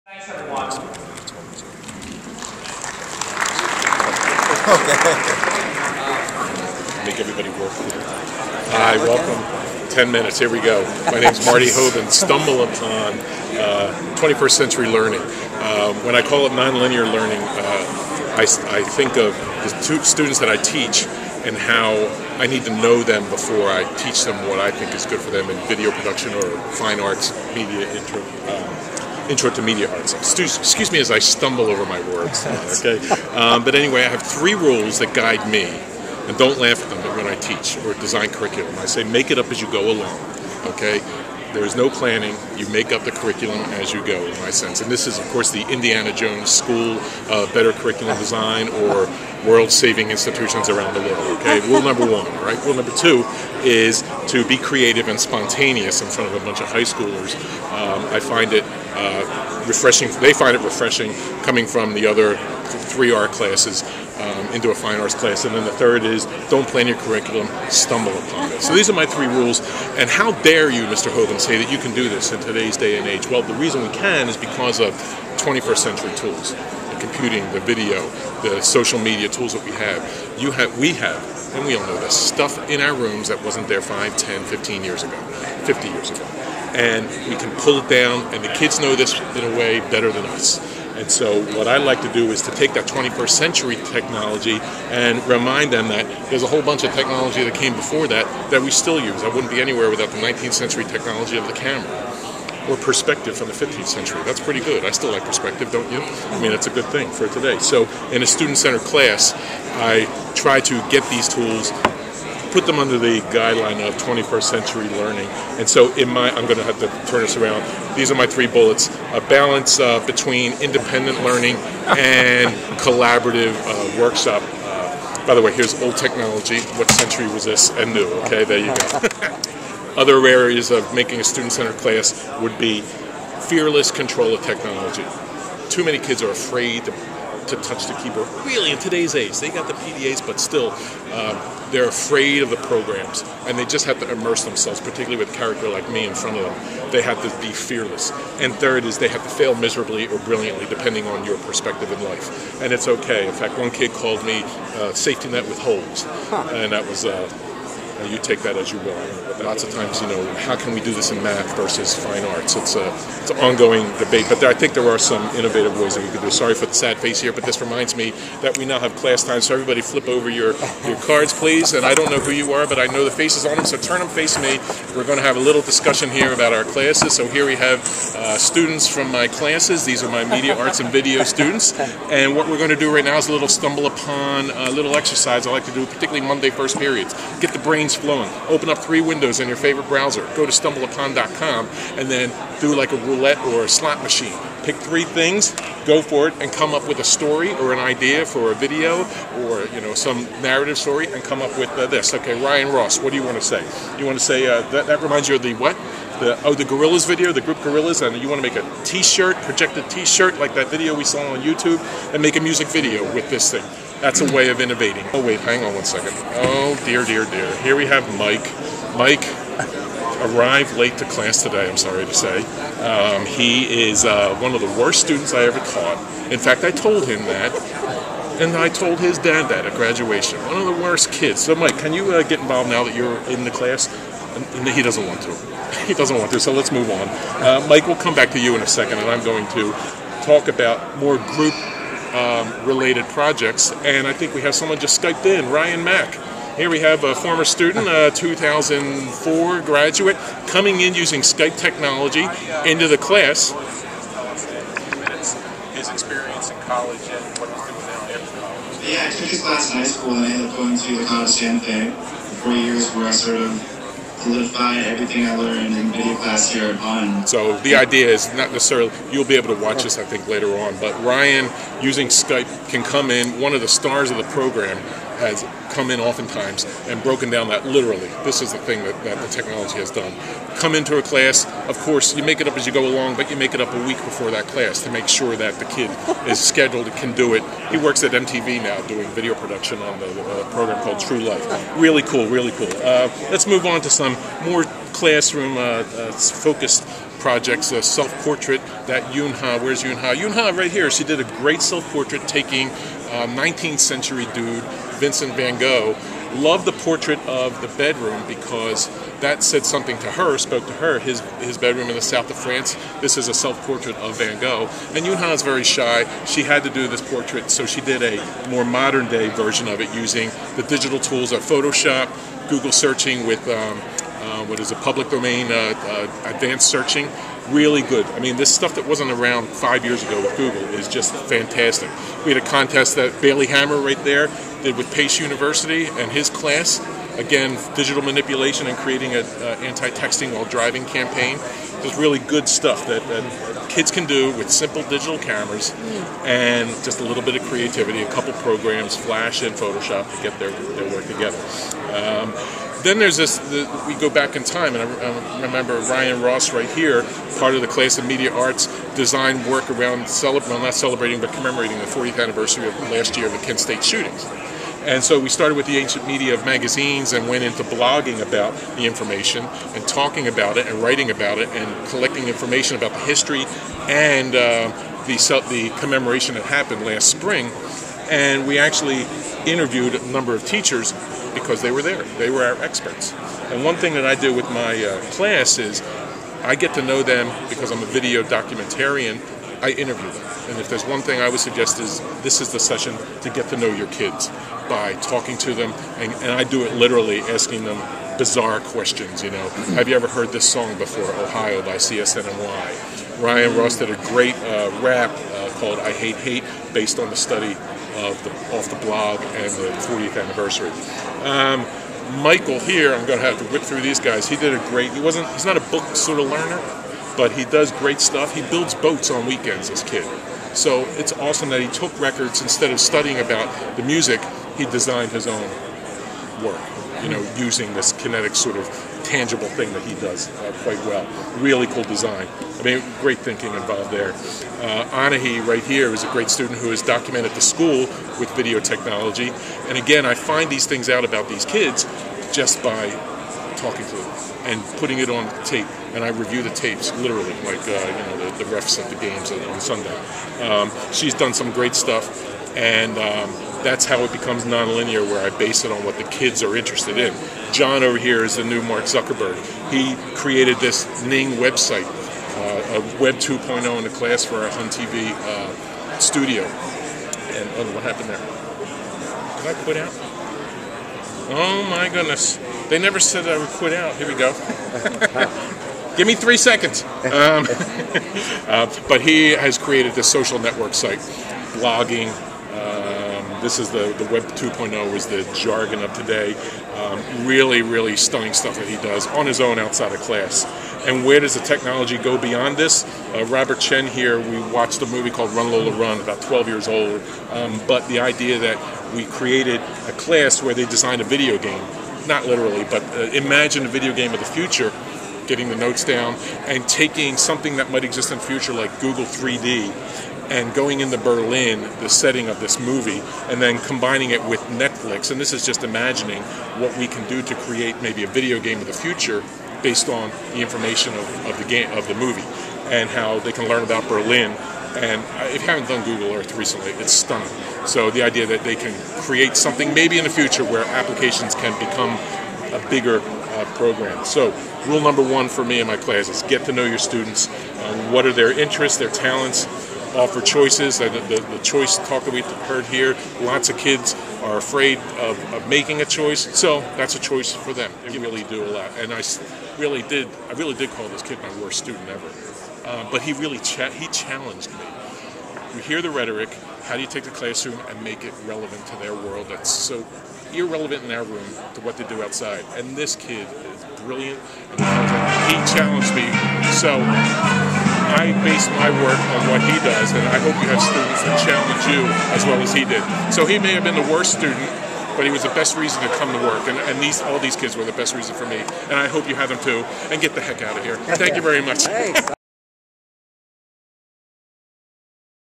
Thanks, everyone. Make everybody work here. Hi, welcome. 10 minutes, here we go. My name's Marty Hoban. Stumble upon 21st century learning. When I call it nonlinear learning, I think of the students that I teach and how I need to know them before I teach them what I think is good for them in video production or fine arts, media intro to media arts. Excuse me as I stumble over my words. Okay, but anyway, I have 3 rules that guide me, and don't laugh at them when I teach or design curriculum. I say make it up as you go along. Okay, there is no planning. You make up the curriculum as you go, in my sense. And this is, of course, the Indiana Jones School of Better Curriculum Design or World-Saving Institutions Around the World. Okay, rule number 1. All right, rule number 2 is to be creative and spontaneous in front of a bunch of high schoolers. I find it refreshing. They find it refreshing coming from the other 3 art classes into a fine arts class. And then the third is don't plan your curriculum, stumble upon it. So these are my 3 rules. And how dare you, Mr. Hoban, say that you can do this in today's day and age? Well, the reason we can is because of 21st century tools, the computing, the video, the social media tools that we have. We have, and we all know this, stuff in our rooms that wasn't there 5, 10, 15 years ago, 50 years ago. And we can pull it down, and the kids know this in a way better than us. And so what I like to do is to take that 21st century technology and remind them that there's a whole bunch of technology that came before that we still use. I wouldn't be anywhere without the 19th century technology of the camera. Or perspective from the 15th century. That's pretty good. I still like perspective, don't you? I mean, it's a good thing for today. So in a student-centered class, I try to get these tools, put them under the guideline of 21st century learning. And so I'm going to have to turn this around. These are my 3 bullets. A balance between independent learning and collaborative workshop. By the way, here's old technology. What century was this? And new. Okay, there you go. Other areas of making a student-centered class would be fearless control of technology. Too many kids are afraid to touch the keyboard. Really, in today's age, they got the PDAs, but still, they're afraid of the programs, and they just have to immerse themselves, particularly with a character like me in front of them. They have to be fearless. And third is they have to fail miserably or brilliantly, depending on your perspective in life. And it's okay. In fact, one kid called me safety net with holes, and that was... you take that as you will. Lots of times, how can we do this in math versus fine arts? It's an ongoing debate, but I think there are some innovative ways that we could do. Sorry for the sad face here, but this reminds me that we now have class time, so everybody flip over your cards, please. And I don't know who you are, but I know the faces on them, so turn them face me. We're going to have a little discussion here about our classes. So here we have students from my classes. These are my media arts and video students. And what we're going to do right now is a little stumble upon a little exercise I like to do, particularly Monday first periods. Get the brains flowing. Open up 3 windows in your favorite browser. Go to stumbleupon.com and then do like a roulette or a slot machine. Pick 3 things, go for it, and come up with a story or an idea for a video or some narrative story, and come up with this. Okay, Ryan Ross, what do you want to say? You want to say that reminds you of the what? The Gorillas video, the group Gorillas, and you want to make a T-shirt, projected T-shirt like that video we saw on YouTube, and make a music video with this thing. That's a way of innovating. Oh wait, hang on one second. Oh dear, dear, dear. Here we have Mike. Mike arrived late to class today, I'm sorry to say. He is one of the worst students I ever taught. In fact, I told him that, and I told his dad that at graduation. One of the worst kids. So Mike, can you get involved now that you're in the class? And he doesn't want to. He doesn't want to, so let's move on. Mike, we'll come back to you in a second, and I'm going to talk about more group related projects, and I think we have someone just Skyped in, Ryan Mack. Here we have a former student, 2004 graduate, coming in using Skype technology into the class. His experience in college and what he's doing now after college. Yeah, I took his class in high school and I ended up going to the college same thing for 4 years where I sort of solidify everything I learned in video class here at Hoban. So the idea is not necessarily, you'll be able to watch this I think later on, but Ryan using Skype can come in, one of the stars of the program has come in oftentimes and broken down that literally. This is the thing that the technology has done. Come into a class, of course you make it up as you go along, but you make it up a week before that class to make sure that the kid is scheduled and can do it. He works at MTV now doing video production on the program called True Life. Really cool, really cool. Let's move on to some more classroom focused projects, a self-portrait that Yunha, where's Yunha? Yunha right here. She did a great self-portrait taking 19th century dude, Vincent van Gogh. Loved the portrait of the bedroom because that said something to her, spoke to her, his bedroom in the south of France. This is a self-portrait of Van Gogh. And Yunha is very shy. She had to do this portrait, so she did a more modern day version of it using the digital tools of Photoshop, Google searching with what is a public domain advanced searching. Really good. I mean, this stuff that wasn't around 5 years ago with Google is just fantastic. We had a contest that Bailey Hammer right there did with Pace University and his class. Again, digital manipulation and creating an anti-texting while driving campaign. Just really good stuff that kids can do with simple digital cameras and just a little bit of creativity, a couple programs, Flash and Photoshop to get their work together. Then there's this, we go back in time, and I remember Ryan Ross right here, part of the class of media arts, designed work around, not celebrating, but commemorating the 40th anniversary of last year of the Kent State shootings. And so we started with the ancient media of magazines and went into blogging about the information and talking about it and writing about it and collecting information about the history and the commemoration that happened last spring. And we actually interviewed a number of teachers because they were there. They were our experts. And one thing that I do with my class is I get to know them because I'm a video documentarian. I interview them. And if there's one thing I would suggest is this is the session to get to know your kids by talking to them. And I do it literally, asking them bizarre questions, you know. Have you ever heard this song before, Ohio by CSNNY? Ryan Ross did a great rap called I Hate Hate, based on the study of off the blog and the 40th anniversary. Michael here, I'm going to have to whip through these guys. He did a great, he's not a book sort of learner, but he does great stuff. He builds boats on weekends, this kid. So it's awesome that he took records, instead of studying about the music, he designed his own work, you know, using this kinetic sort of tangible thing that he does quite well. Really cool design. I mean, great thinking involved there. Anahi right here is a great student who has documented the school with video technology. And again, I find these things out about these kids just by talking to them and putting it on tape. And I review the tapes, literally, like you know, the refs at the games on Sunday. She's done some great stuff, and that's how it becomes nonlinear, where I base it on what the kids are interested in. John over here is the new Mark Zuckerberg. He created this Ning website, a Web 2.0 in the class for our Hun TV studio. And oh, what happened there? Did I quit out? Oh my goodness. They never said I would quit out. Here we go. Give me 3 seconds. But he has created this social network site, blogging. This is the Web 2.0 is the jargon of today. Really, really stunning stuff that he does on his own outside of class. And where does the technology go beyond this? Robert Chen here, we watched a movie called Run Lola Run, about 12 years old. But the idea that we created a class where they designed a video game, not literally, but imagine a video game of the future, getting the notes down, and taking something that might exist in the future like Google 3D, and going into Berlin, the setting of this movie, and then combining it with Netflix. And this is just imagining what we can do to create maybe a video game of the future based on the information of the game, of the movie, and how they can learn about Berlin. And if you haven't done Google Earth recently, it's stunning. So the idea that they can create something maybe in the future where applications can become a bigger program. So rule number one for me in my class is get to know your students. What are their interests, their talents? Offer choices. The choice talk that we heard here, lots of kids are afraid of making a choice, so that's a choice for them. They really do a lot. And I really did call this kid my worst student ever. But he really challenged me. We hear the rhetoric, how do you take the classroom and make it relevant to their world that's so irrelevant in our room to what they do outside? And this kid is brilliant, and he challenged me. So I base my work on what he does, and I hope you have students that challenge you as well as he did. So he may have been the worst student, but he was the best reason to come to work, and all these kids were the best reason for me, and I hope you have them too, and get the heck out of here. Thank you very much.